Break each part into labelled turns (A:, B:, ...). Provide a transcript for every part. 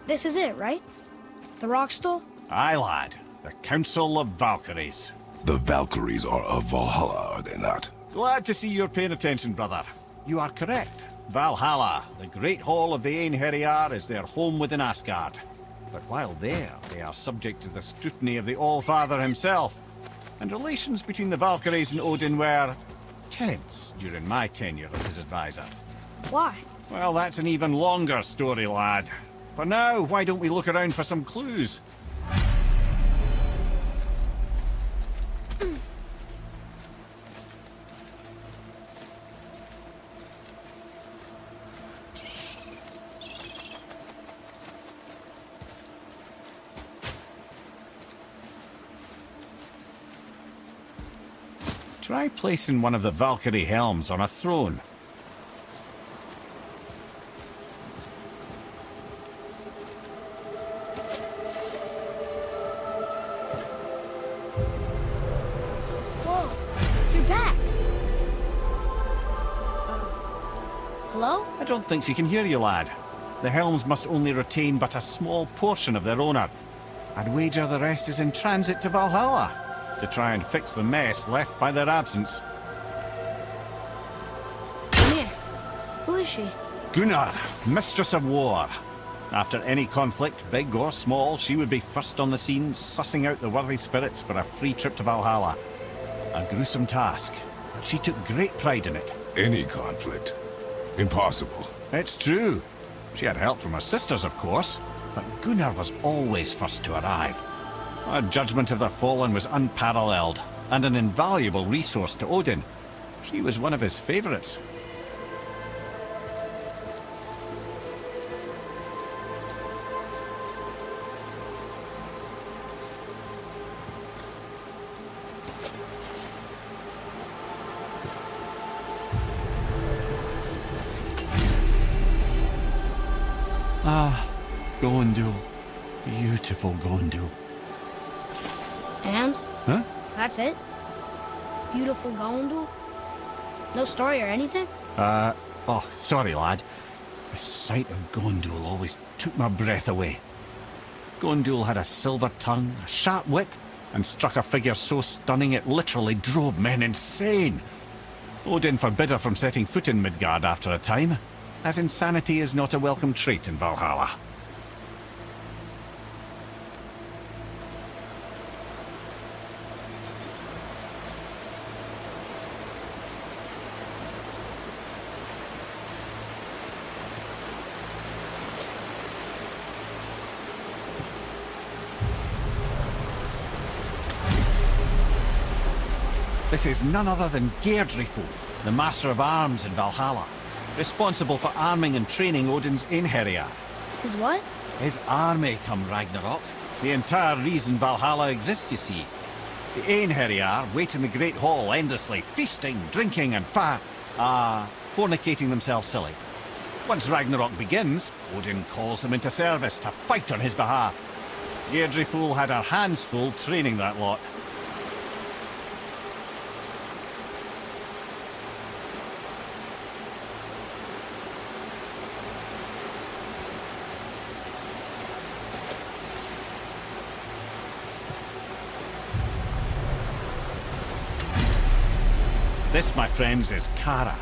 A: This is it, right? The Rockstall?
B: Aye, lad. The Council of Valkyries.
C: The Valkyries are of Valhalla, are they not?
B: Glad to see you're paying attention, brother. You are correct. Valhalla, the great hall of the Einherjar, is their home within Asgard. But while there, they are subject to the scrutiny of the All-Father himself. And relations between the Valkyries and Odin were tense during my tenure as his advisor.
A: Why?
B: Well, that's an even longer story, lad. For now, why don't we look around for some clues? Try placing one of the Valkyrie helms on a throne.
A: Whoa, you're back. Hello?
B: I don't think she can hear you, lad. The helms must only retain but a small portion of their owner. I'd wager the rest is in transit to Valhalla to try and fix the mess left by their absence.
A: Come here. Who is she?
B: Gunnar, Mistress of War. After any conflict, big or small, she would be first on the scene, sussing out the worthy spirits for a free trip to Valhalla. A gruesome task, but she took great pride in it.
C: Any conflict? Impossible.
B: It's true. She had help from her sisters, of course, but Gunnar was always first to arrive. Her judgment of the fallen was unparalleled, and an invaluable resource to Odin. She was one of his favorites. Ah, Gondul. Beautiful Gondul.
A: And?
B: Huh?
A: That's it? Beautiful Gondul? No story or anything?
B: Oh, sorry, lad. The sight of Gondul always took my breath away. Gondul had a silver tongue, a sharp wit, and struck a figure so stunning it literally drove men insane. Odin forbid her from setting foot in Midgard after a time, as insanity is not a welcome trait in Valhalla. This is none other than Geirdriful, the Master of Arms in Valhalla, responsible for arming and training Odin's Einherjar.
A: His what?
B: His army come Ragnarok. The entire reason Valhalla exists, you see. The Einherjar wait in the Great Hall endlessly, feasting, drinking and fornicating themselves silly. Once Ragnarok begins, Odin calls them into service to fight on his behalf. Geirdriful had her hands full training that lot. This, my friends, is Kara.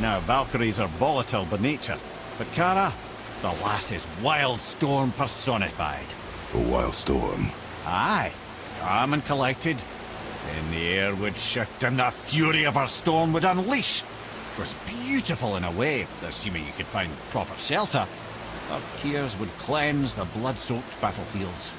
B: Now, Valkyries are volatile by nature, but Kara, the lass is Wild Storm personified.
C: A wild storm.
B: Aye, calm and collected. Then the air would shift and the fury of her storm would unleash. It was beautiful in a way, assuming you could find proper shelter. Her tears would cleanse the blood-soaked battlefields.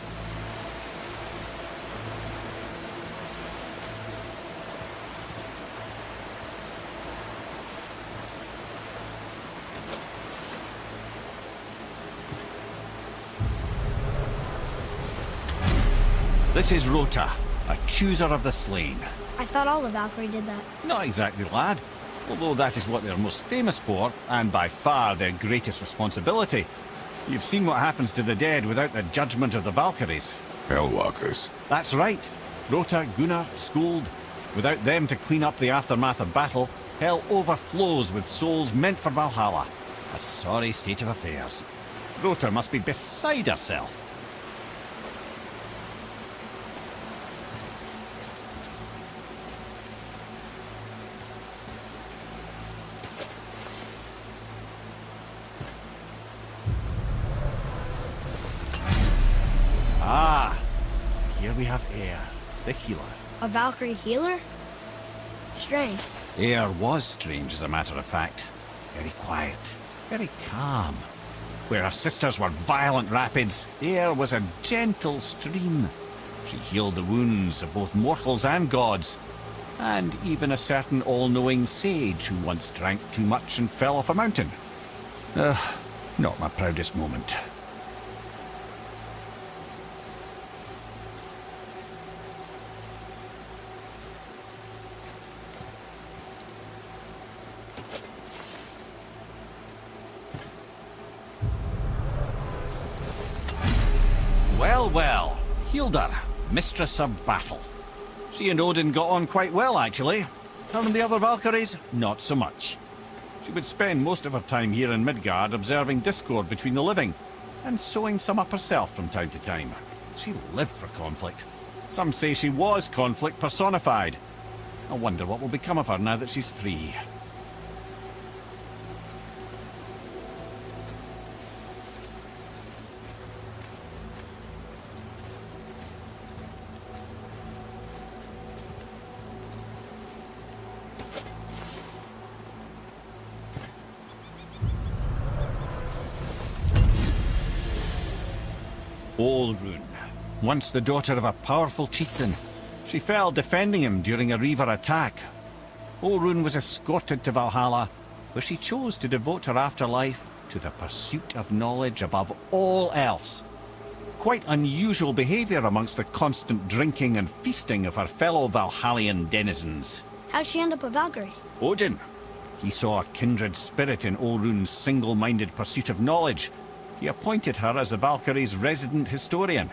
B: This is Rota, a chooser of the slain.
A: I thought all the Valkyrie did that.
B: Not exactly, lad. Although that is what they're most famous for, and by far their greatest responsibility. You've seen what happens to the dead without the judgment of the Valkyries.
C: Hellwalkers.
B: That's right. Rota, Gunnar, Skuld. Without them to clean up the aftermath of battle, hell overflows with souls meant for Valhalla. A sorry state of affairs. Rota must be beside herself. Ah, here we have Air, the healer.
A: A Valkyrie healer? Strange.
B: Air was strange, as a matter of fact. Very quiet, very calm. Where her sisters were violent rapids, Air was a gentle stream. She healed the wounds of both mortals and gods, and even a certain all-knowing sage who once drank too much and fell off a mountain. Not my proudest moment. Well, well, Hilda, mistress of battle. She and Odin got on quite well, actually. Her and the other Valkyries, not so much. She would spend most of her time here in Midgard observing discord between the living, and sewing some up herself from time to time. She lived for conflict. Some say she was conflict personified. I wonder what will become of her now that she's free. Olrun, once the daughter of a powerful chieftain. She fell defending him during a Reaver attack. Olrun was escorted to Valhalla, where she chose to devote her afterlife to the pursuit of knowledge above all else. Quite unusual behavior amongst the constant drinking and feasting of her fellow Valhallian denizens.
A: How'd she end up a Valkyrie?
B: Odin. He saw a kindred spirit in Olrun's single-minded pursuit of knowledge. He appointed her as the Valkyrie's resident historian.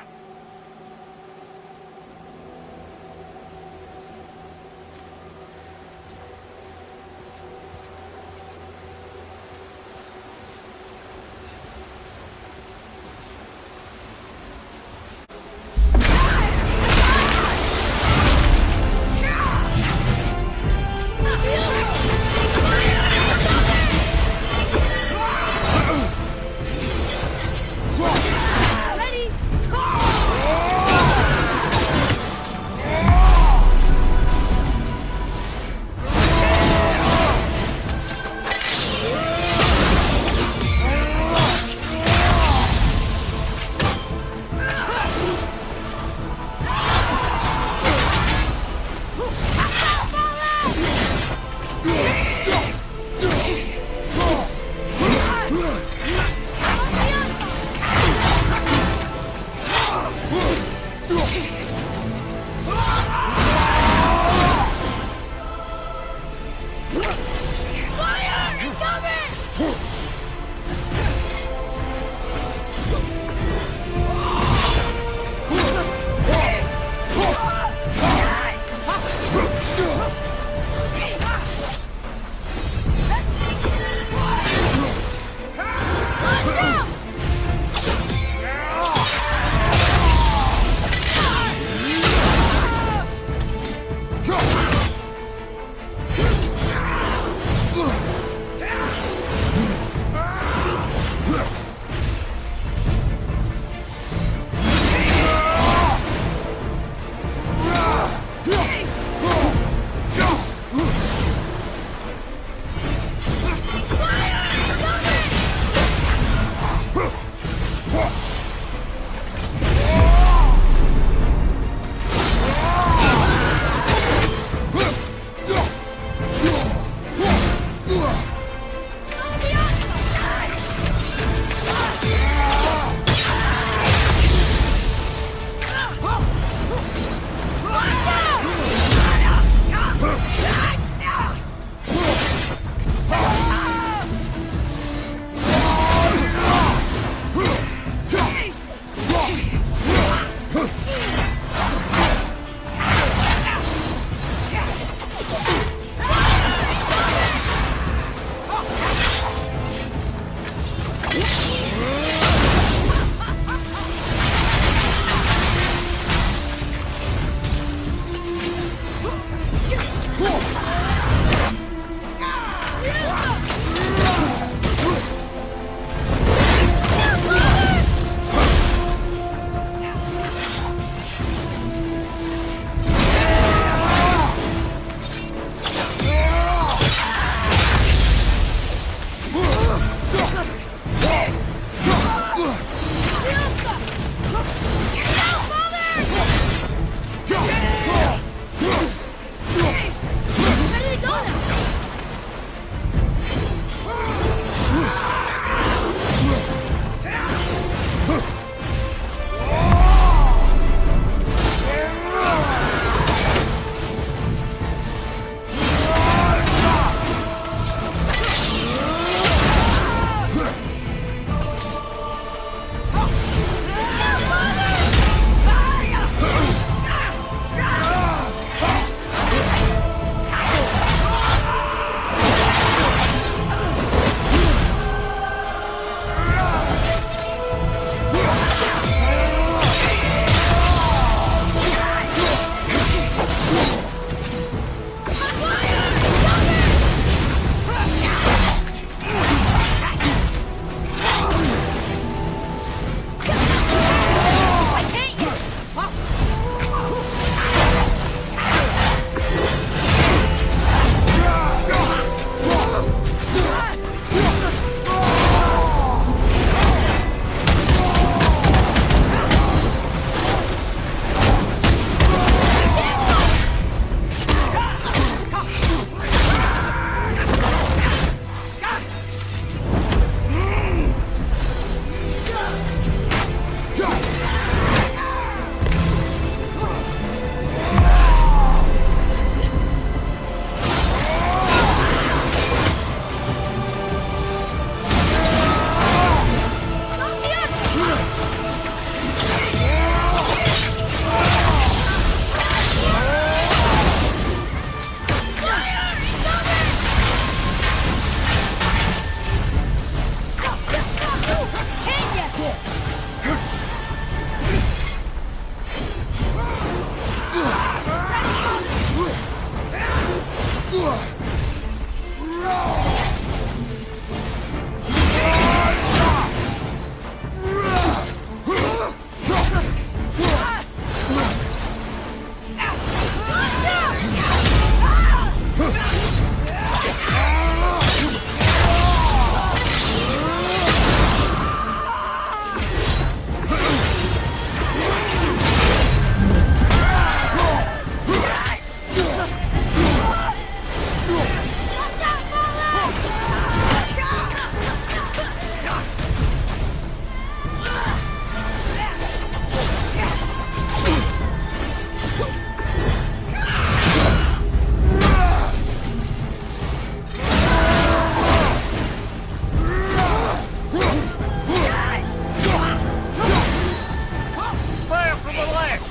B: Fire from the left!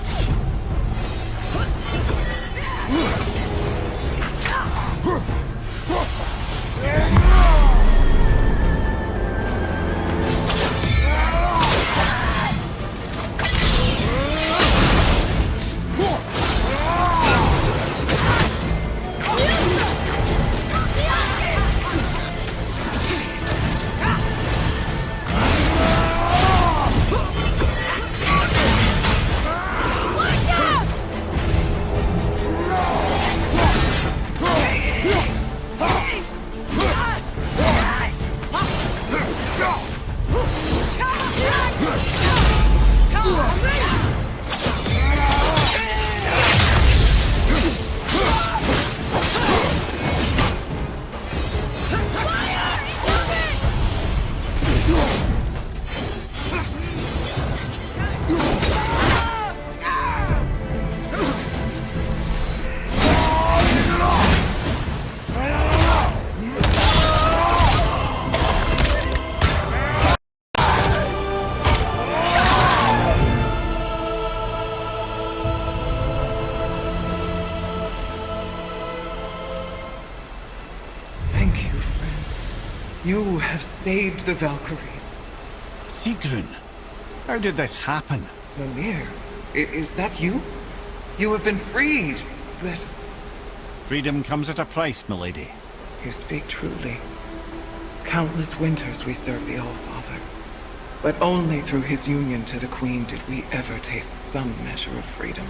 D: Thank you, friends. You have saved the Valkyries.
B: Sigrun, how did this happen?
D: Mimir, is that you? You have been freed, but
B: Freedom comes at a price, milady.
D: you speak truly. Countless winters we served the Allfather, but only through his union to the Queen did we ever taste some measure of freedom.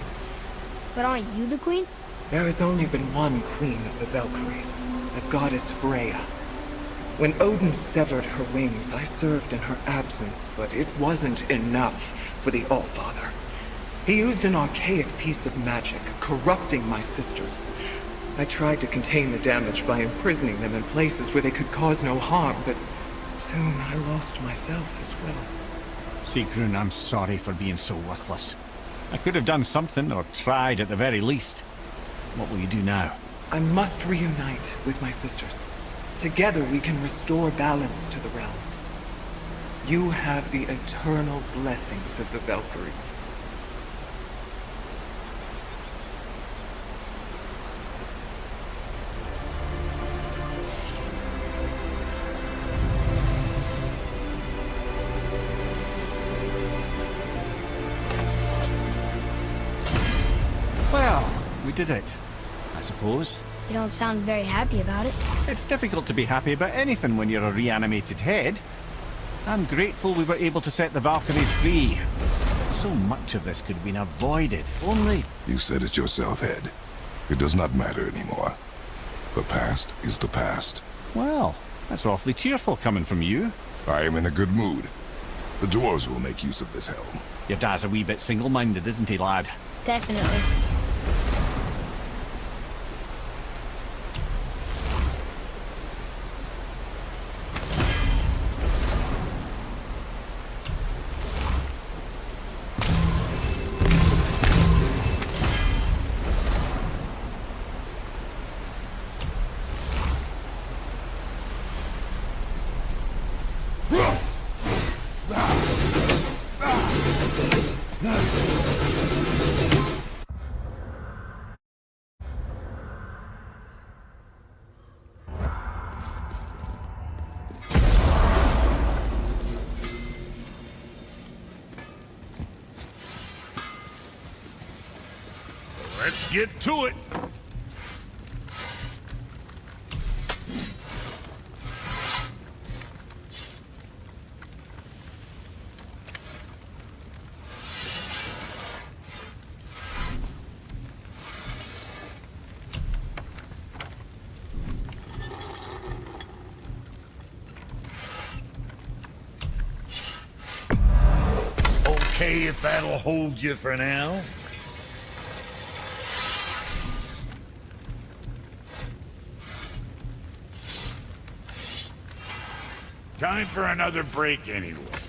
A: But aren't you the queen?
D: There has only been one Queen of the Valkyries, the goddess Freya. When Odin severed her wings, I served in her absence, but it wasn't enough for the Allfather. He used an archaic piece of magic, corrupting my sisters. I tried to contain the damage by imprisoning them in places where they could cause no harm, but soon I lost myself as well.
B: Sigrun, I'm sorry for being so worthless. I could have done something, or tried at the very least. What will you do now?
D: I must reunite with my sisters. Together we can restore balance to the realms. You have the eternal blessings of the Valkyries.
B: Well, we did it, I suppose.
A: You don't sound very happy about it.
B: It's difficult to be happy about anything when you're a reanimated head. I'm grateful we were able to set the Valkyries free. So much of this could have been avoided, if only...
C: You said it yourself, Head. It does not matter anymore. The past is the past.
B: Well, that's awfully cheerful coming from you.
C: I am in a good mood. The dwarves will make use of this helm.
B: Your dad's a wee bit single-minded, isn't he, lad?
A: Definitely.
E: Let's get to it. okay if that'll hold you for now? Time for another break anyways.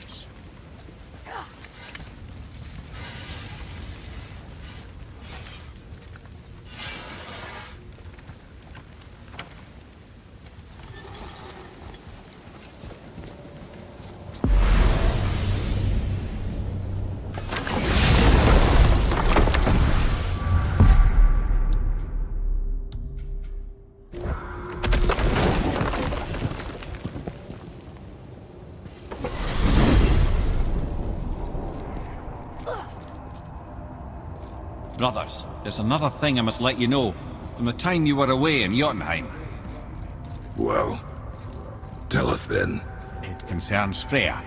B: Brothers, there's another thing I must let you know. From the time you were away in Jotunheim,
C: Well, tell us then.
B: it concerns Freya.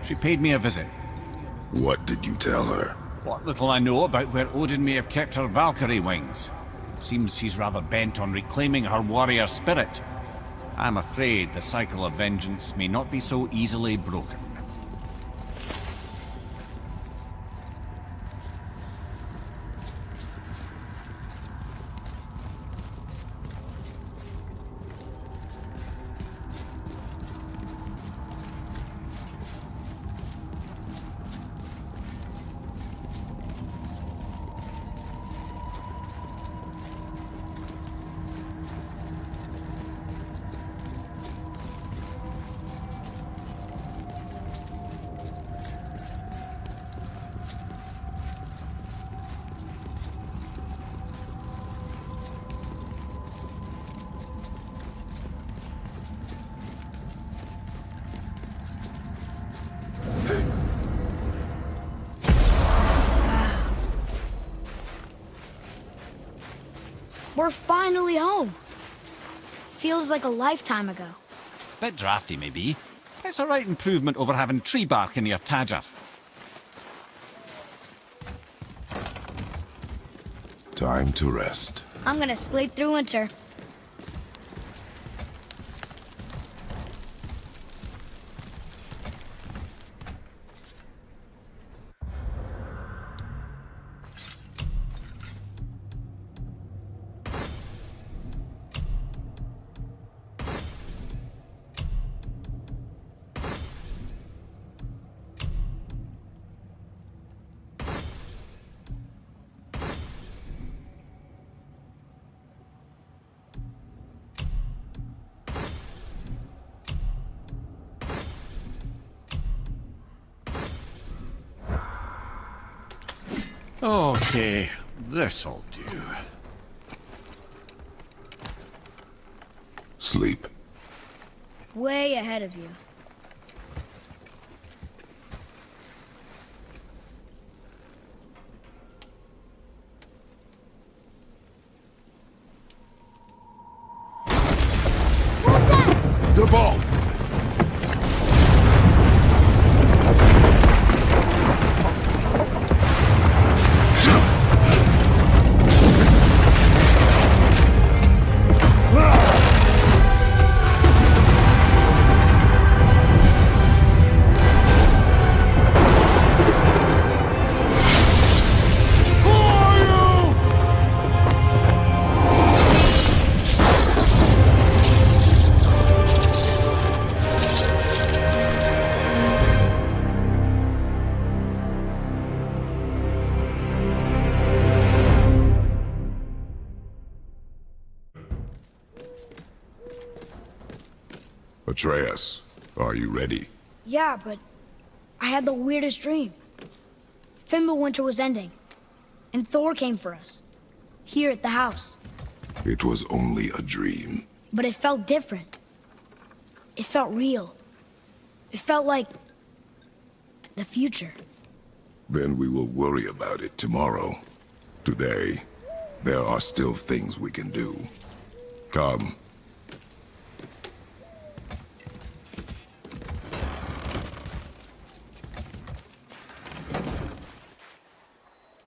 B: She paid me a visit.
C: What did you tell her?
B: What little I know about where Odin may have kept her Valkyrie wings. Seems she's rather bent on reclaiming her warrior spirit. I'm afraid the cycle of vengeance may not be so easily broken.
A: We're finally home. Feels like a lifetime ago.
B: Bit drafty, maybe. It's a right improvement over having tree bark in your tadger.
C: Time to rest.
A: I'm gonna sleep through winter.
B: Okay, this'll do.
C: Sleep.
A: Way ahead of you. What was that?
C: The ball! Atreus, are you ready?
A: Yeah, but I had the weirdest dream. Fimbulwinter was ending, and Thor came for us. Here at the house.
C: It was only a dream.
A: But it felt different. It felt real. It felt like the future.
C: Then we will worry about it tomorrow. Today, there are still things we can do. Come,